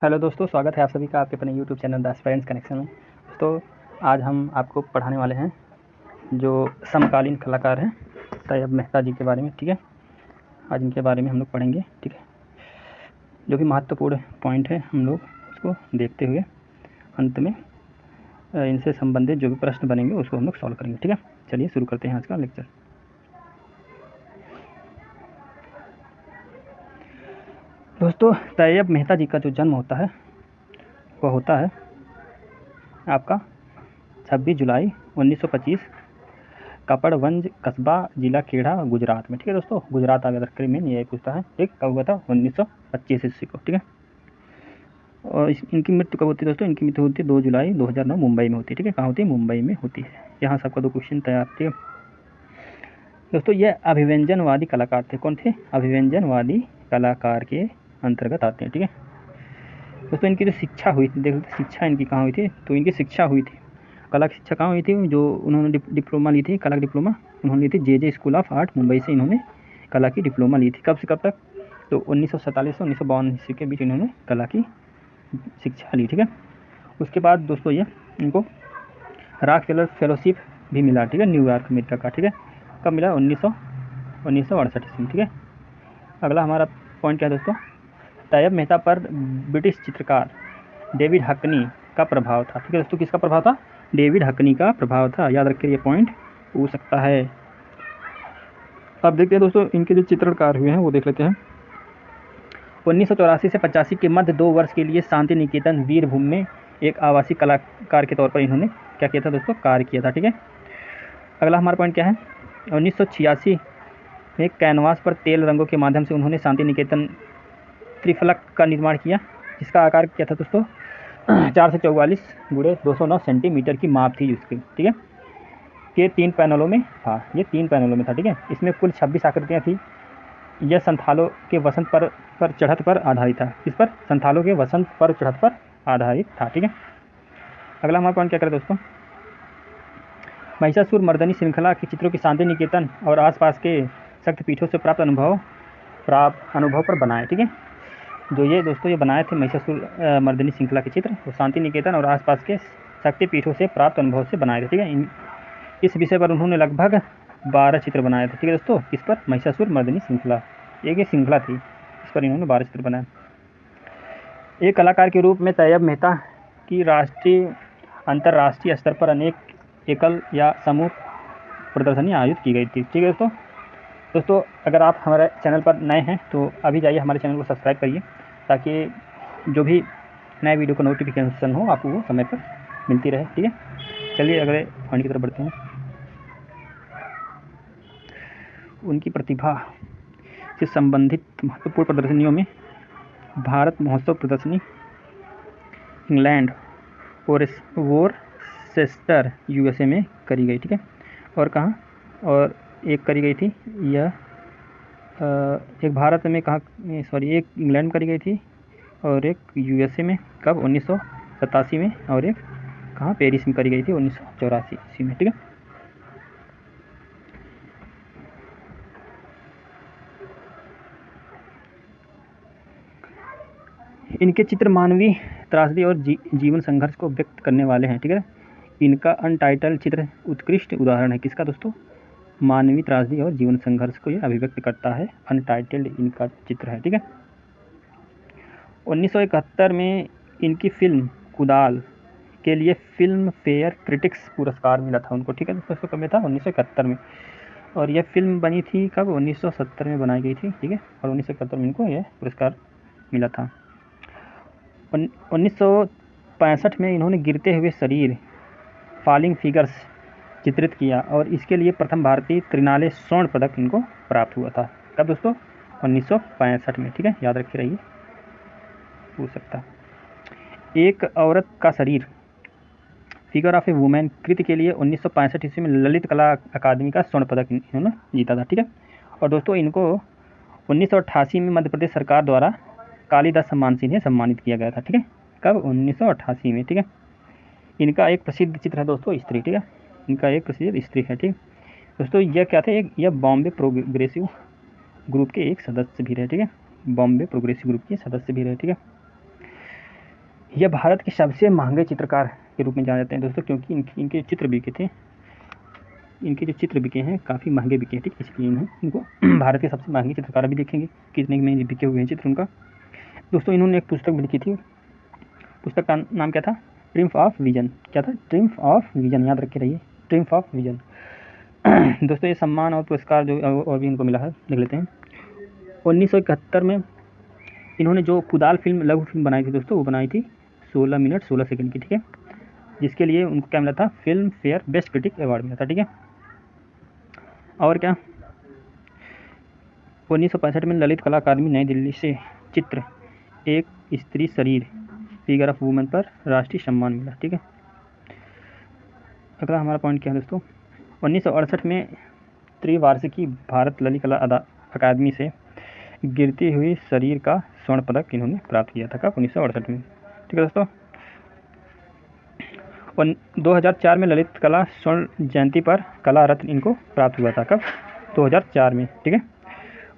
Hello दोस्तों, स्वागत है आप सभी का आपके अपने YouTube channel the aspirants connection में। दोस्तों, आज हम आपको पढ़ाने वाले हैं जो समकालीन कलाकार हैं तैयब मेहता जी के बारे में। ठीक है, आज इनके बारे में हम लोग पढ़ेंगे। ठीक है, जो भी महत्वपूर्ण पॉइंट है हम लोग उसको देखते हुए अंत में इनसे संबंधित जो भी प्रश्न बनेंगे उसको हम लोग सॉल्व करेंगे। ठीक है, चलिए शुरू करते हैं आज का लेक्चर। दोस्तों, तैयब मेहता जी का जो जन्म होता है वह होता है आपका 26 जुलाई 1925 कापड़वंज कस्बा, जिला खेड़ा, गुजरात में। ठीक है दोस्तों, गुजरात आगे रख कर मेन यही पूछता है। एक कब हुआ था? 1925 ईस्वी को। ठीक है, और इनकी मृत्यु कब होती है दोस्तों? इनकी मृत्यु होती है 2 जुलाई 2009 मुंबई में होती है। ठीक है, कहाँ होती है? मुंबई में होती है। यहाँ सबका 2 क्वेश्चन तैयार। ठीक है दोस्तों, यह अभिव्यंजनवादी कलाकार थे। कौन थे? अभिव्यंजनवादी कलाकार के अंतर्गत आते हैं। ठीक है दोस्तों, इनकी जो शिक्षा हुई थी, देखो शिक्षा इनकी कहाँ हुई थी? तो इनकी शिक्षा हुई थी, कला की शिक्षा कहाँ हुई थी? जो उन्होंने डिप्लोमा ली थी, कला की डिप्लोमा उन्होंने ली थी जे स्कूल ऑफ आर्ट मुंबई से। इन्होंने कला की डिप्लोमा ली थी। कब से कब तक? तो 1947 से 1952 ईस्वी के बीच इन्होंने कला की शिक्षा ली। ठीक है, उसके बाद दोस्तों ये इनको रॉक फेलोशिप भी मिला। ठीक है, न्यूयॉर्क अमेरिका का। ठीक है, कब मिला? 1968 ईस्वी। ठीक है, अगला हमारा पॉइंट क्या है दोस्तों? तैयब मेहता पर ब्रिटिश चित्रकार डेविड हकनी का प्रभाव था। ठीक है दोस्तों, किसका प्रभाव था? डेविड हकनी का प्रभाव था। याद रखिए, ये पॉइंट पूछ सकता है। अब देखते हैं दोस्तों, इनके जो चित्रकार हुए हैं वो देख लेते हैं। 1984 से 85 के मध्य 2 वर्ष के लिए शांति निकेतन वीरभूमि में एक आवासीय कलाकार के तौर पर इन्होंने क्या किया था दोस्तों? कार्य किया था। ठीक है, अगला हमारा पॉइंट क्या है? 1986 में कैनवास पर तेल रंगों के माध्यम से उन्होंने शांति निकेतन त्रिफलक का निर्माण किया, जिसका आकार क्या था दोस्तों? 4 से 44 गुणे 209 सेंटीमीटर की माप थी उसकी। ठीक है, ये 3 पैनलों में था। ये 3 पैनलों में था। ठीक है, इसमें कुल 26 आकृतियाँ थी। यह संथालों के वसंत पर चढ़त पर आधारित था। किस पर? संथालों के वसंत पर चढ़त पर आधारित था। ठीक है, अगला हमारा पॉइंट क्या करें दोस्तों? महिषासुर मर्दनी श्रृंखला के चित्रों की शांति निकेतन और आसपास के शक्तिपीठों से प्राप्त अनुभव पर बनाए। ठीक है, जो ये दोस्तों ये बनाए थे महिषासुर मर्दनी श्रृंखला के चित्र, वो शांति निकेतन और आसपास के शक्तिपीठों से प्राप्त अनुभव से बनाए थे। ठीक है, इस विषय पर उन्होंने लगभग 12 चित्र बनाए थे। ठीक है दोस्तों, इस पर महिषासुर मर्दनी श्रृंखला, एक ये श्रृंखला थी, इस पर इन्होंने 12 चित्र बनाए। एक कलाकार के रूप में तैयब मेहता की राष्ट्रीय अंतर्राष्ट्रीय स्तर पर अनेक एकल या समूह प्रदर्शनी आयोजित की गई थी। ठीक है दोस्तों, अगर आप हमारे चैनल पर नए हैं तो अभी जाइए हमारे चैनल को सब्सक्राइब करिए, ताकि जो भी नए वीडियो का नोटिफिकेशन हो आपको वो समय पर मिलती रहे। ठीक है, चलिए अगले पॉइंट की तरफ बढ़ते हैं। उनकी प्रतिभा से संबंधित महत्वपूर्ण प्रदर्शनियों में भारत महोत्सव प्रदर्शनी इंग्लैंड वोरचेस्टर यूएसए में करी गई। ठीक है, और कहाँ? और एक करी गई थी यह एक भारत में कहाँ, सॉरी, एक इंग्लैंड में करी गई थी और एक यूएसए में। कब? 1987 में। और एक कहाँ? पेरिस में करी गई थी 1984 ईस्वी में। ठीक है, इनके चित्र मानवीय त्रासदी और जीवन संघर्ष को व्यक्त करने वाले हैं। ठीक है, इनका अनटाइटल्ड चित्र उत्कृष्ट उदाहरण है। किसका दोस्तों? मानवीय त्रासदी और जीवन संघर्ष को यह अभिव्यक्त करता है। अनटाइटल्ड इनका चित्र है। ठीक है, 1971 में इनकी फिल्म कुदाल के लिए फिल्म फेयर क्रिटिक्स पुरस्कार मिला था उनको। ठीक है दोस्तों, कब में था? 1971 में। और यह फिल्म बनी थी कब? 1970 में बनाई गई थी। ठीक है, और 1971 में इनको यह पुरस्कार मिला था। 1965 में इन्होंने गिरते हुए शरीर फॉलिंग फिगर्स चित्रित किया और इसके लिए प्रथम भारतीय त्रिनाले स्वर्ण पदक इनको प्राप्त हुआ था। कब दोस्तों? 1965 में। ठीक है, याद रखे रहिए, पूछ सकता। एक औरत का शरीर फिगर ऑफ ए वुमेन कृति के लिए 1965 ईस्वी में ललित कला अकादमी का स्वर्ण पदक इन्होंने जीता था। ठीक है, और दोस्तों इनको 1988 में मध्य प्रदेश सरकार द्वारा कालिदास सम्मान से इन्हें सम्मानित किया गया था। ठीक है, कब? 1988 में। ठीक है, इनका एक प्रसिद्ध चित्र है दोस्तों स्त्री। ठीक है, इनका एक प्रसिद्ध स्त्री है। ठीक दोस्तों, यह क्या थे? यह बॉम्बे प्रोग्रेसिव ग्रुप के एक सदस्य भी रहे। ठीक है, बॉम्बे प्रोग्रेसिव ग्रुप के सदस्य भी रहे। ठीक है, ये भारत के सबसे महंगे चित्रकार के रूप में जाने जाते हैं दोस्तों, क्योंकि इनके चित्र बिके थे, इनके जो चित्र बिके हैं काफ़ी महंगे बिके हैं, ठीक है, इसलिए इनको भारत के सबसे महंगे चित्रकार भी देखेंगे कितने में बिके हुए हैं चित्र उनका। दोस्तों इन्होंने एक पुस्तक भी लिखी थी, पुस्तक का नाम क्या था? Triumph of vision. क्या था? ट्रिम्फ ऑफ विजन, याद रखे रहिए, ट्रिम्फ ऑफ विजन। दोस्तों ये सम्मान और पुरस्कार जो और भी इनको मिला है देख लेते हैं। 1971 में इन्होंने जो कुदाल फिल्म, लघु फिल्म बनाई थी दोस्तों, वो बनाई थी 16 मिनट 16 सेकंड की, ठीक है, जिसके लिए उनको क्या मिला था? Film fair best critic award मिला था, ठीक है। और क्या, 1965 में ललित कला अकादमी नई दिल्ली से चित्र एक स्त्री शरीर, फिगर ऑफ वुमेन पर राष्ट्रीय सम्मान मिला, ठीक है। अगला हमारा पॉइंट क्या है दोस्तों? 1968 में त्रिवार्षिकी भारत ललित कला अकादमी से गिरती हुई शरीर का स्वर्ण पदक इन्होंने प्राप्त किया था, कब? 1968 में, ठीक है दोस्तों। 2004 में ललित कला स्वर्ण जयंती पर कला रत्न इनको प्राप्त हुआ था, कब? 2004 में, ठीक है।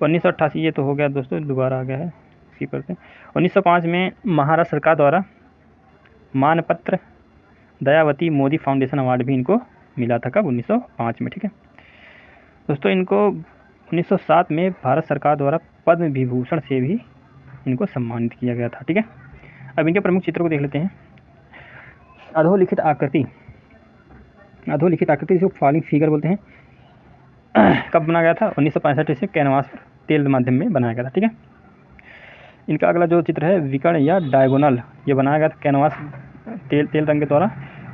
1988, ये तो हो गया दोस्तों, दोबारा आ गया है, इसी पर से। 1905 में महाराष्ट्र सरकार द्वारा मानपत्र दयावती मोदी फाउंडेशन अवार्ड भी इनको मिला था, कब? 1905 में, ठीक है दोस्तों। इनको 1907 में भारत सरकार द्वारा पद्म विभूषण से भी इनको सम्मानित किया गया था, ठीक है। अब इनके प्रमुख चित्रों को देख लेते हैं। अधोलिखित आकृति, अधोलिखित आकृति जो फॉलिंग फिगर बोलते हैं, कब बनाया गया था? 1965 से कैनवास तेल माध्यम में बनाया गया था, ठीक है। इनका अगला जो चित्र है विकर्ण या डायगोनल, ये बनाया गया था कैनवास तेल रंग के द्वारा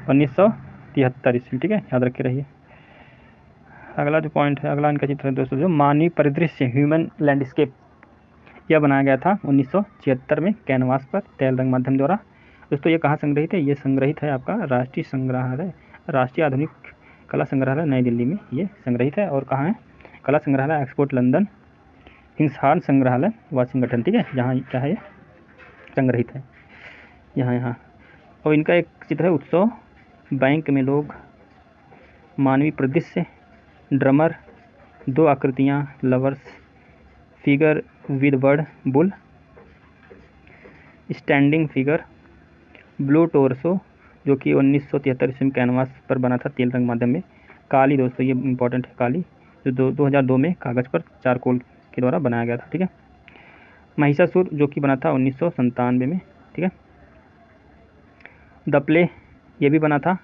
1973 ईस्वी, ठीक है, याद रखे रहिए। अगला जो पॉइंट है, अगला इनका चित्र है दोस्तों जो मानवीय परिदृश्य ह्यूमन लैंडस्केप, यह बनाया गया था 1976 में कैनवास पर तेल रंग माध्यम द्वारा। दोस्तों ये कहाँ संग्रहित है? ये संग्रहित है आपका राष्ट्रीय संग्रहालय, राष्ट्रीय आधुनिक कला संग्रहालय नई दिल्ली में ये संग्रहित है। और कहाँ है? कला संग्रहालय एक्सपोर्ट लंदन, हिंगसार्न संग्रहालय वाशिंगटन, ठीक है, यहाँ क्या है? ये संग्रहित है यहाँ। और इनका एक चित्र है उत्सव बैंक में लोग, मानवीय परिदृश्य, ड्रमर, दो आकृतियाँ, lovers, figure with bird bull, standing figure, blue torso जो कि 1973 ईस्वी में कैनवास पर बना था तेल रंग माध्यम में, काली, दोस्तों ये इंपॉर्टेंट है, काली जो 2002 में कागज़ पर चारकोल के द्वारा बनाया गया था, ठीक है। महिषासुर जो कि बना था 1997 में, ठीक है। द प्ले ये भी बना था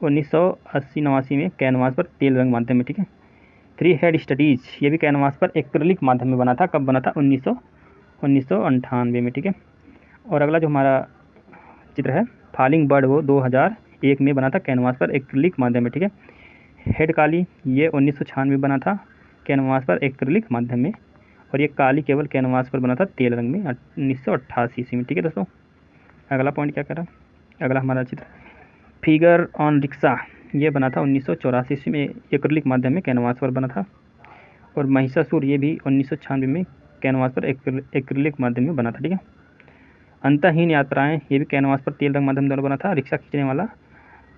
1980-89 में कैनवास पर तेल रंग माध्यम में, ठीक है। थ्री हेड स्टडीज ये भी कैनवास पर एक्रिलिक माध्यम में बना था, कब बना था? 1998 में, ठीक है। और अगला जो हमारा चित्र है फॉलिंग बर्ड, वो 2001 में बना था कैनवास पर एक्रिलिक माध्यम में, ठीक है। हेड काली ये 1996 में बना था कैनवास पर एक्रिलिक माध्यम में। और ये काली केवल कैनवास पर बना था तेल रंग में 1988 ईस्वी में, ठीक है दोस्तों। अगला पॉइंट क्या कर रहा है? अगला हमारा चित्र फिगर ऑन रिक्शा, ये बना था 1984 ईस्वी में एक्रिलिक माध्यम में कैनवास पर बना था। और महिषासुर ये भी 1996 में कैनवास पर एक्रिलिक माध्यम में बना था, ठीक है। अंतहीन यात्राएं ये भी कैनवास पर तेल रंग माध्यम द्वारा बना था। रिक्शा खींचने वाला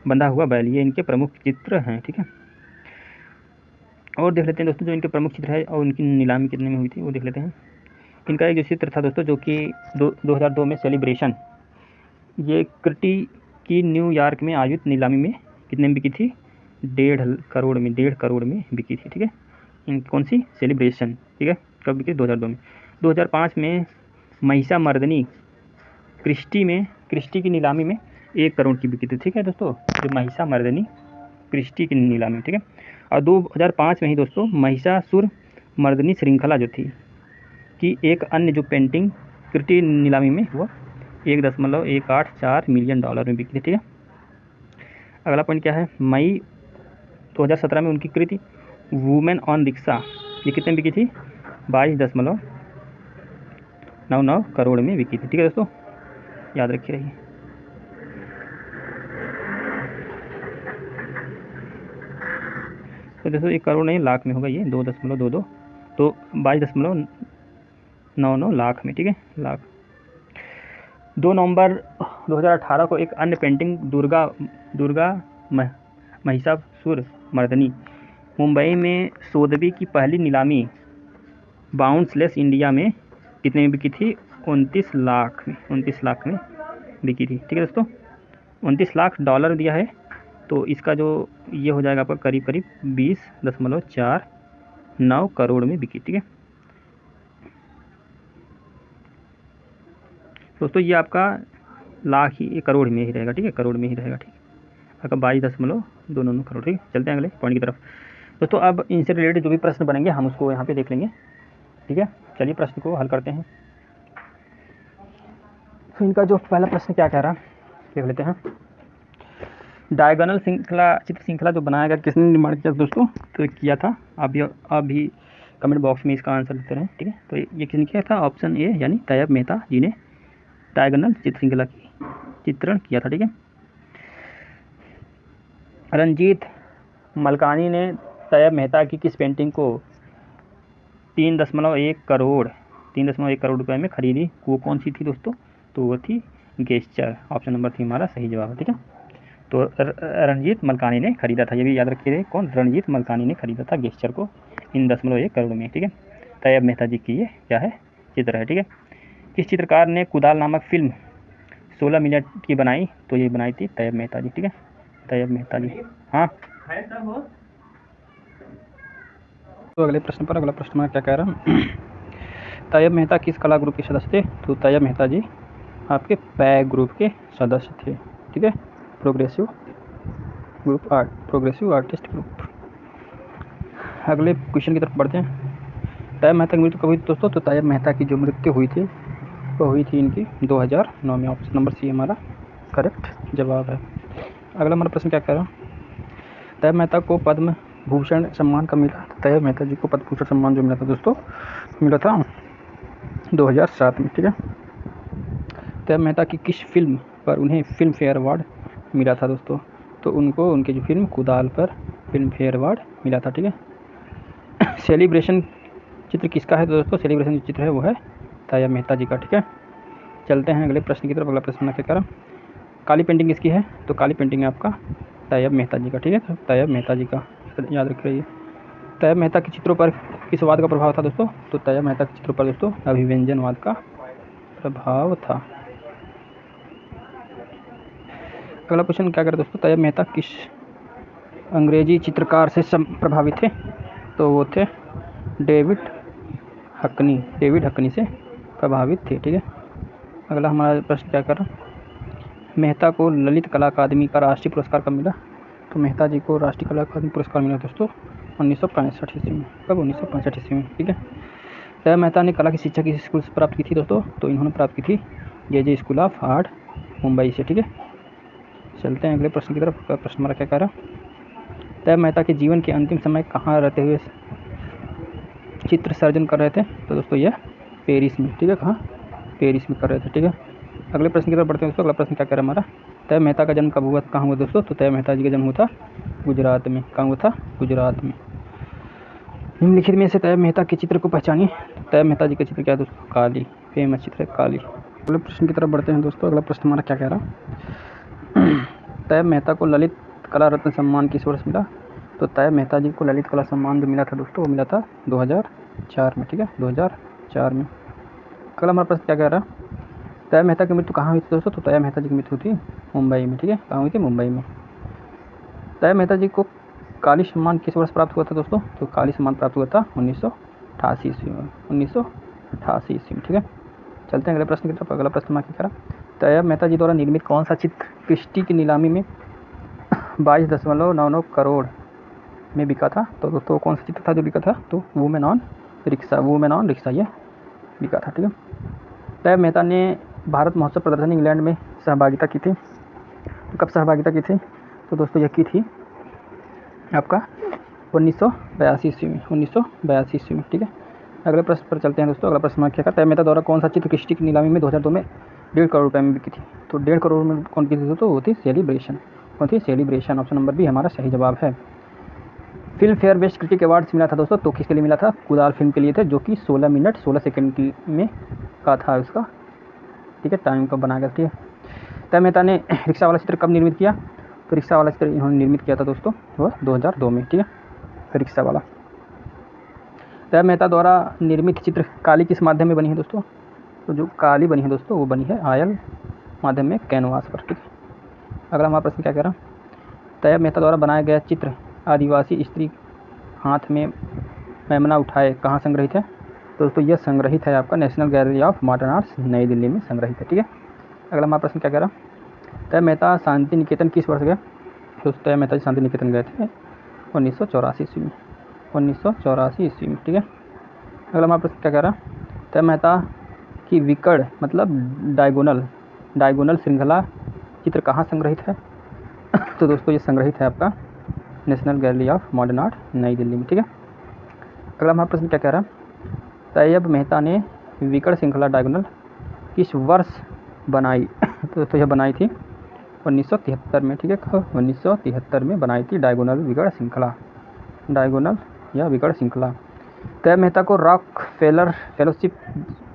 बंधा हुआ बैल, ये इनके प्रमुख चित्र हैं, ठीक है। और देख लेते हैं दोस्तों जो इनके प्रमुख चित्र है और उनकी नीलामी कितने में हुई थी वो देख लेते हैं। इनका एक जो चित्र था दोस्तों जो कि 2002 में सेलिब्रेशन, ये क्रिटी की न्यूयॉर्क में आयोजित नीलामी में कितने में बिकी थी? 1.5 करोड़ में बिकी थी, ठीक है। इन कौन सी? सेलिब्रेशन, ठीक है, कब बिकी? 2002 में। 2005 में महिषा मर्दनी क्रिस्टी की नीलामी में 1 करोड़ की बिकी थी, ठीक है दोस्तों, जो महिषा मर्दनी क्रिस्टी की नीलामी, ठीक है। और 2005 में ही दोस्तों महिषासुर मर्दनी श्रृंखला जो थी कि एक अन्य जो पेंटिंग क्रिटी नीलामी में वो $1.184 मिलियन में बिकी थी, ठीक है। अगला पॉइंट क्या है? मई 2017 में उनकी कृति वुमेन ऑन रिक्शा ये कितने में बिकी थी? 22.99 करोड़ में बिकी थी, ठीक है दोस्तों, याद रखिए रहिए। तो दोस्तों 1 करोड़ नहीं, लाख में होगा ये, 2.22, तो 22.99 लाख में, ठीक है, लाख। 2 नवंबर 2018 को एक अन्य पेंटिंग दुर्गा महिषासुर मर्दनी मुंबई में सोदवी की पहली नीलामी बाउंसलेस इंडिया में कितने में बिकी थी? 29 लाख में बिकी थी। ठीक है दोस्तों, 29 लाख डॉलर दिया है, तो इसका जो ये हो जाएगा आपका करीब करीब 20.49 करोड़ में बिकी। ठीक है दोस्तों, ये आपका लाख ही करोड़ में ही रहेगा। ठीक है, करोड़ में ही रहेगा। ठीक है, आपका 22.29 करोड़। ठीक है, चलते हैं अगले पॉइंट की तरफ दोस्तों। अब इनसे रिलेटेड जो भी प्रश्न बनेंगे हम उसको यहाँ पे देख लेंगे। ठीक है, चलिए प्रश्न को हल करते हैं। तो इनका जो पहला प्रश्न क्या कह रहा है देख लेते हैं। डायगोनल श्रृंखला, चित्र श्रृंखला जो बनाया गया किसने निर्माण किया दोस्तों? तो किया था, आप भी कमेंट बॉक्स में इसका आंसर देते रहें। ठीक है, तो ये किसने किया था? ऑप्शन ए यानी तैयब मेहता जी ने डायगोनल चित्र श्रृंखला की चित्रण किया था। ठीक है, रंजीत मलकानी ने तैयब मेहता की किस पेंटिंग को 3.1 करोड़ रुपए में खरीदी? वो कौन सी थी दोस्तों? तो वो थी गेस्चर। ऑप्शन नंबर 3 हमारा सही जवाब है। ठीक है, तो रणजीत मलकानी ने खरीदा था, ये भी याद रखिए। कौन? रणजीत मलकानी ने खरीदा था गेस्चर को 3.1 करोड़ में। ठीक है, तैयब मेहता जी की ये क्या है? चित्र है। ठीक है, किस चित्रकार ने कुदाल नामक फिल्म 16 मिनट की बनाई? तो ये बनाई थी तैयब मेहता जी। ठीक है, तैयब मेहता जी। हाँ, तो अगले प्रश्न पर, अगला प्रश्न में क्या कह रहा हूँ तैयब मेहता किस कला ग्रुप के सदस्य थे? तो तैयब मेहता जी आपके पैग ग्रुप के सदस्य थे। ठीक है, प्रोग्रेसिव आर्टिस्ट ग्रुप। अगले क्वेश्चन की तरफ बढ़ते हैं। तैयब मेहता की मृत्यु कब हुई दोस्तों? तो तैयब मेहता की जो मृत्यु हुई थी वो हुई थी इनकी 2009 में। ऑप्शन नंबर सी हमारा करेक्ट जवाब है। अगला हमारा प्रश्न क्या कह रहा है? तैयब मेहता को पद्म भूषण सम्मान कब मिला? तैयब मेहता जी को पद्म भूषण सम्मान जो मिला था दोस्तों, मिला था 2007 में। ठीक है, तैयब मेहता की किस फिल्म पर उन्हें फिल्म फेयर अवार्ड मिला था दोस्तों? तो उनको उनकी जो फिल्म कुदाल पर फिल्म फेयर अवार्ड मिला था। ठीक है, सेलिब्रेशन चित्र किसका है दोस्तों? सेलिब्रेशन जो चित्र है वो है तैयब मेहता जी का। ठीक है, चलते हैं अगले प्रश्न की तरफ। अगला प्रश्न क्या करें? काली पेंटिंग किसकी है? तो काली पेंटिंग है आपका तैयब मेहता जी का। ठीक है, तो तैयब मेहता जी का याद रखिए। तैयब मेहता के चित्रों पर किस वाद का प्रभाव था दोस्तों? तो तैयब मेहता के चित्रों पर दोस्तों अभिव्यंजनवाद का प्रभाव था। अगला क्वेश्चन क्या करे दोस्तों? तैयब मेहता किस अंग्रेजी चित्रकार से प्रभावित थे? तो वो थे डेविड हकनी से प्रभावित थे। ठीक है, अगला हमारा प्रश्न क्या कर रहा है? मेहता को ललित कला अकादमी का राष्ट्रीय पुरस्कार कब मिला? तो मेहता जी को राष्ट्रीय कला अकादमी पुरस्कार मिला दोस्तों 1965 ईस्वी में। कब? 1965 ईस्वी में। ठीक है, तैयब मेहता ने कला की शिक्षा किस स्कूल से प्राप्त की थी दोस्तों? तो इन्होंने प्राप्त की थी जे स्कूल ऑफ आर्ट मुंबई से। ठीक है, चलते हैं अगले प्रश्न की तरफ। प्रश्न हमारा क्या कह रहा है? तैयब मेहता के जीवन के अंतिम समय कहाँ रहते हुए चित्र सर्जन कर रहे थे? तो दोस्तों यह पेरिस में। ठीक है, कहाँ? पेरिस में कर रहे थे। ठीक है, अगले प्रश्न की तरफ बढ़ते हैं दोस्तों। अगला प्रश्न क्या कह रहा है हमारा? तैयब मेहता का जन्म कब हुआ, कहाँ हुआ दोस्तों? तो तैयब मेहता जी का जन्म हुआ था गुजरात में। कहाँ हुआ था? गुजरात में। निम्नलिखित में से तैयब मेहता के चित्र को पहचानिए। तैयब मेहता जी का चित्र क्या है दोस्तों? काली, फेमस चित्र है काली। अगले प्रश्न की तरफ बढ़ते हैं दोस्तों। अगला प्रश्न हमारा क्या कह रहा है? तैयब मेहता को ललित कला रत्न सम्मान किस वर्ष मिला? तो तैयब मेहता जी को ललित कला सम्मान जो मिला था दोस्तों वो मिला था 2004 में। ठीक है, 2004 में। अगला हमारा प्रश्न क्या कह रहा है? तैयब मेहता की मृत्यु कहाँ हुई थी दोस्तों? तो तैयब मेहता जी की मृत्यु थी मुंबई में। ठीक है, कहाँ हुई थी? मुंबई में। तैयब मेहता जी को काली सम्मान किस वर्ष प्राप्त हुआ था दोस्तों? तो काली सम्मान प्राप्त हुआ था 1988 ईस्वी में। 1988 ईस्वी में। ठीक है, चलते हैं अगले प्रश्न की तरफ। अगला प्रश्न मैं क्या करा? तैयब मेहता जी द्वारा निर्मित कौन सा चित्र क्रिस्टी की नीलामी में 22.99 करोड़ में बिका था? तो दोस्तों कौन सा चित्र था जो बिका था? तो वुमेन ऑन रिक्शा ये बिका था। ठीक है, तैयब मेहता ने भारत महोत्सव प्रदर्शनी इंग्लैंड में सहभागिता की थी। तो कब सहभागिता की थी? तो दोस्तों यह की थी आपका 1982 ईस्वी में। 1982 ईस्वी में। ठीक है, अगले प्रश्न पर चलते हैं दोस्तों। अगला प्रश्न क्या करता है? मेहता द्वारा कौन सा चित्र क्रिस्टी की नीलामी में 2002 में 1.5 करोड़ रुपये में बिकी थी? तो 1.5 करोड़ में कौन की थी? तो वो थी सेलिब्रेशन। कौन थी? सेलिब्रेशन। ऑप्शन नंबर बी हमारा सही जवाब है। Film fair best critic award मिला था दोस्तों, तो किसके लिए मिला था? कुदाल फिल्म के लिए थे, जो कि 16 मिनट 16 सेकंड में का था उसका। ठीक है, टाइम कब बनाया गया? ठीक है, तैयब मेहता ने रिक्शा वाला चित्र कब निर्मित किया? तो रिक्शा वाला चित्र इन्होंने निर्मित किया था दोस्तों वो 2002 में। ठीक है, रिक्शा वाला। तैयब मेहता द्वारा निर्मित चित्र काली किस माध्यम में बनी है दोस्तों? तो जो काली बनी है दोस्तों वो बनी है माध्यम में कैनवास पर। ठीक है, अगला हमारा प्रश्न क्या कह रहा है, तैयब मेहता द्वारा बनाया गया चित्र आदिवासी स्त्री हाथ में मेमना उठाए कहाँ संग्रहित है। तो दोस्तों यह संग्रहित है आपका national gallery of modern arts नई दिल्ली में संग्रहित है। ठीक है, अगला हमारा प्रश्न क्या कह रहा है, तैयब मेहता शांति निकेतन किस वर्ष गए। तो तैयब मेहता जी शांति निकेतन गए थे 1984 ईस्वी में, 1984 ईस्वी में। ठीक है, अगला हमारा प्रश्न क्या कह रहा है, तैयब मेहता की विकर्ण मतलब डायगोनल श्रृंखला चित्र कहाँ संग्रहित है। तो दोस्तों ये संग्रहित है आपका national gallery of modern art नई दिल्ली में। ठीक है, अगला हमारा प्रश्न क्या कह रहा है, तैयब मेहता ने विकर्ण श्रृंखला डायगोनल किस वर्ष बनाई। तो दोस्तों यह बनाई थी 1973 में। ठीक है, 1973 में बनाई थी डायगोनल विकर्ण श्रृंखला, डायगोनल या विकर्ण श्रृंखला। तैयब मेहता को रॉकफेलर फेलोशिप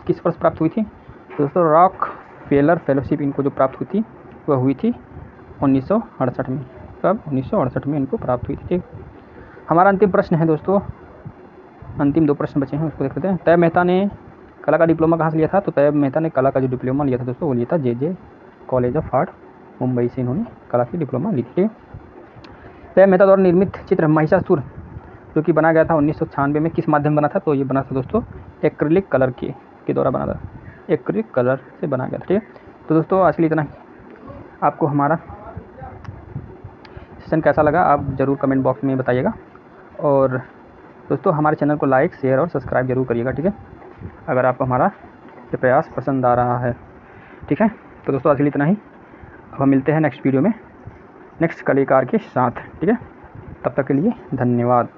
किस वर्ष प्राप्त हुई थी। तो दोस्तों रॉकफेलर फेलोशिप इनको जो प्राप्त हुई थी वह हुई थी 1968 में। कब, 1968 में इनको प्राप्त हुई थी। ठीक, हमारा अंतिम प्रश्न है दोस्तों, अंतिम 2 प्रश्न बचे हैं उसको देख लेते हैं। तैयब मेहता ने कला का डिप्लोमा कहाँ से लिया था। तो तैयब मेहता ने कला का जो डिप्लोमा लिया था दोस्तों वो लिया था JJ college of art Mumbai से इन्होंने कला की डिप्लोमा ली थी। तैयब मेहता द्वारा निर्मित चित्र महिषासुर जो कि बनाया गया था 1996 में किस माध्यम बना था। तो ये बना था दोस्तों एक्रिलिक कलर के द्वारा बना था, एक्रिलिक कलर से बनाया गया था। ठीक है, तो दोस्तों आज के लिए इतना ही। आपको हमारा सेशन कैसा लगा आप ज़रूर कमेंट बॉक्स में बताइएगा, और दोस्तों हमारे चैनल को लाइक शेयर और सब्सक्राइब जरूर करिएगा। ठीक है, अगर आपको हमारा ये प्रयास पसंद आ रहा है। ठीक है, तो दोस्तों आज के लिए इतना ही। अब हम मिलते हैं नेक्स्ट वीडियो में नेक्स्ट कलाकार के साथ। ठीक है, तब तक के लिए धन्यवाद।